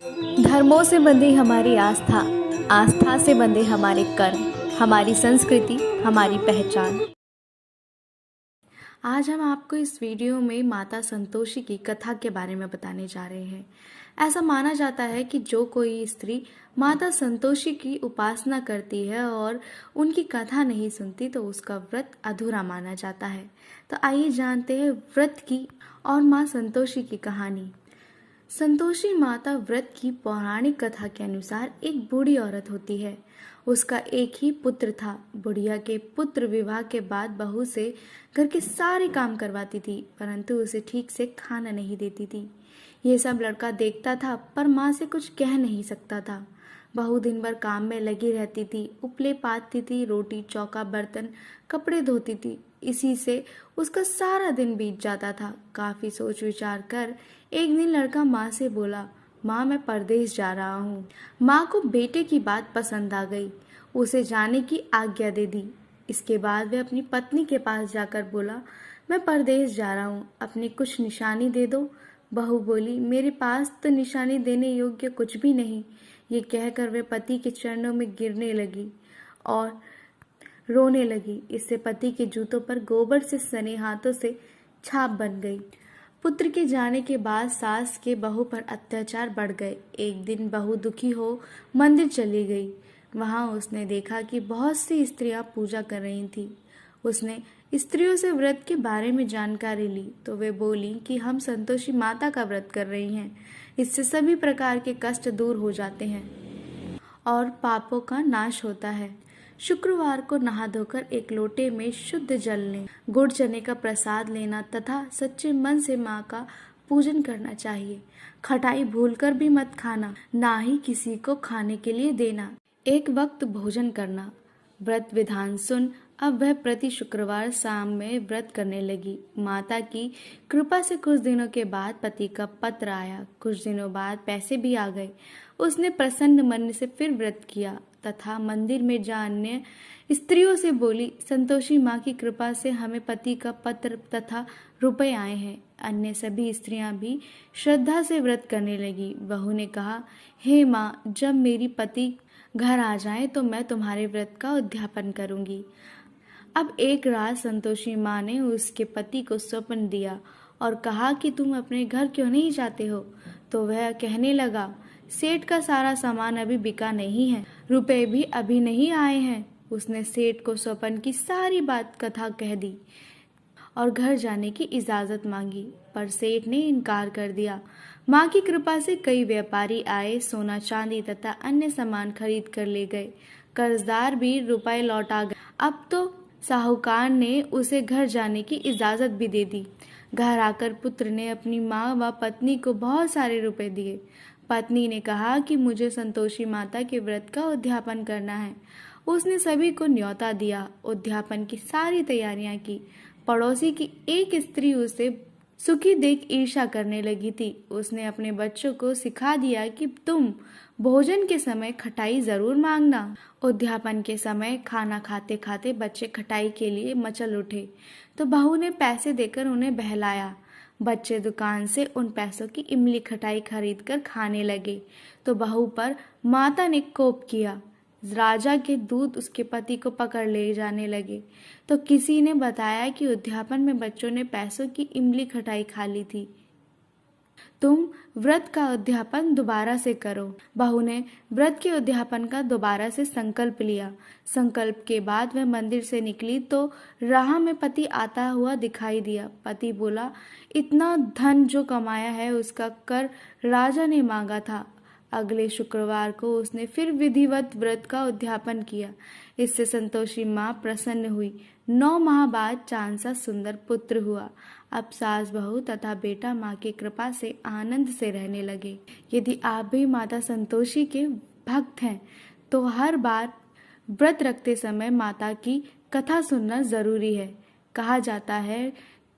धर्मों से बंधी हमारी आस्था, आस्था से बंधे हमारे कर्म, हमारी संस्कृति, हमारी पहचान। आज हम आपको इस वीडियो में माता संतोषी की कथा के बारे में बताने जा रहे हैं। ऐसा माना जाता है कि जो कोई स्त्री माता संतोषी की उपासना करती है और उनकी कथा नहीं सुनती तो उसका व्रत अधूरा माना जाता है। तो आइए जानते हैं व्रत की और माँ संतोषी की कहानी। संतोषी माता व्रत की पौराणिक कथा के अनुसार एक बूढ़ी औरत होती है। उसका एक ही पुत्र था। बुढ़िया के पुत्र विवाह के बाद बहू से घर के सारे काम करवाती थी, परंतु उसे ठीक से खाना नहीं देती थी। ये सब लड़का देखता था पर माँ से कुछ कह नहीं सकता था। बहू दिन भर काम में लगी रहती थी, उपले पाथती थी, रोटी चौका बर्तन कपड़े धोती थी। इसी से उसका सारा दिन बीत जाता था। काफी सोच विचार कर एक दिन लड़का माँ से बोला, माँ मैं परदेश जा रहा हूँ। माँ को बेटे की बात पसंद आ गई, उसे जाने की आज्ञा दे दी। इसके बाद वह अपनी पत्नी के पास जाकर बोला, मैं परदेश जा रहा हूँ, अपनी कुछ निशानी दे दो। बहू बोली, मेरे पास तो निशानी देने योग्य कुछ भी नहीं। ये कहकर वह पति के चरणों में गिरने लगी और रोने लगी। इससे पति के जूतों पर गोबर से सने हाथों से छाप बन गई। पुत्र के जाने के बाद सास के बहू पर अत्याचार बढ़ गए। एक दिन बहू दुखी हो मंदिर चली गई। वहां उसने देखा कि बहुत सी स्त्रियां पूजा कर रही थीं। उसने स्त्रियों से व्रत के बारे में जानकारी ली तो वे बोली कि हम संतोषी माता का व्रत कर रही हैं। इससे सभी प्रकार के कष्ट दूर हो जाते हैं और पापों का नाश होता है। शुक्रवार को नहा धोकर एक लोटे में शुद्ध जल लें, गुड़ चने का प्रसाद लेना तथा सच्चे मन से माँ का पूजन करना चाहिए। खटाई भूलकर भी मत खाना, ना ही किसी को खाने के लिए देना। एक वक्त भोजन करना। व्रत विधान सुन अब वह प्रति शुक्रवार शाम में व्रत करने लगी। माता की कृपा से कुछ दिनों के बाद पति का पत्र आया। कुछ दिनों बाद पैसे भी आ गए। उसने प्रसन्न मन से फिर व्रत किया तथा मंदिर में जा अन्य स्त्रियों से बोली, संतोषी माँ की कृपा से हमें पति का पत्र तथा रुपए आए हैं। अन्य सभी स्त्रियां भी श्रद्धा से व्रत करने लगी। बहू ने कहा, हे माँ, जब मेरी पति घर आ जाए तो मैं तुम्हारे व्रत का उद्यापन करूंगी। अब एक रात संतोषी माँ ने उसके पति को स्वप्न दिया और कहा कि तुम अपने घर क्यों नहीं जाते हो। तो वह कहने लगा, सेठ का सारा सामान अभी बिका नहीं है, रुपए भी अभी नहीं आए हैं। उसने सेठ को स्वप्न की सारी बात कथा कह दी और घर जाने की इजाजत मांगी, पर सेठ ने इनकार कर दिया। माँ की कृपा से कई व्यापारी आए, सोना चांदी तथा अन्य सामान खरीद कर ले गए। कर्जदार भी रुपए लौटा गए। अब तो साहूकार ने उसे घर जाने की इजाजत भी दे दी। घर आकर पुत्र ने अपनी माँ व पत्नी को बहुत सारे रुपए दिए। पत्नी ने कहा कि मुझे संतोषी माता के व्रत का उद्यापन करना है। उसने सभी को न्योता दिया, उद्यापन की सारी तैयारियां की। पड़ोसी की एक स्त्री उसे सुखी देख ईर्ष्या करने लगी थी। उसने अपने बच्चों को सिखा दिया कि तुम भोजन के समय खटाई जरूर मांगना। उद्यापन के समय खाना खाते खाते बच्चे खटाई के लिए मचल उठे तो बहू ने पैसे देकर उन्हें बहलाया। बच्चे दुकान से उन पैसों की इमली खटाई खरीद कर खाने लगे तो बहू पर माता ने कोप किया। राजा के दूत उसके पति को पकड़ ले जाने लगे तो किसी ने बताया कि उद्यापन में बच्चों ने पैसों की इमली खटाई खा ली थी। तुम व्रत का उद्यापन दोबारा से करो। बहू ने व्रत के उद्यापन का दोबारा से संकल्प लिया। संकल्प के बाद वह मंदिर से निकली तो राह में पति आता हुआ दिखाई दिया। पति बोला, इतना धन जो कमाया है उसका कर राजा ने मांगा था। अगले शुक्रवार को उसने फिर विधिवत व्रत का उद्यापन किया। इससे संतोषी माँ प्रसन्न हुई। 9 माह बाद चांद सा सुंदर पुत्र हुआ। अब सास बहू तथा बेटा माँ की कृपा से आनंद से रहने लगे। यदि आप भी माता संतोषी के भक्त हैं तो हर बार व्रत रखते समय माता की कथा सुनना जरूरी है। कहा जाता है,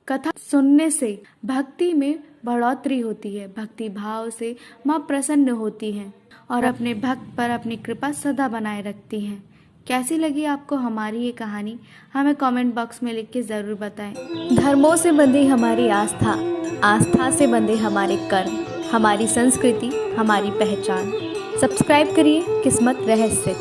कथा सुनने से भक्ति में बढ़ोतरी होती है। भक्ति भाव से माँ प्रसन्न होती हैं और अपने भक्त पर अपनी कृपा सदा बनाए रखती हैं। कैसी लगी आपको हमारी ये कहानी? हमें कमेंट बॉक्स में लिख के ज़रूर बताएं। धर्मों से बंधी हमारी आस्था, आस्था से बंधे हमारे कर्म, हमारी संस्कृति, हमारी पहचान। सब्सक्राइब करिए किस्मत रहस्य।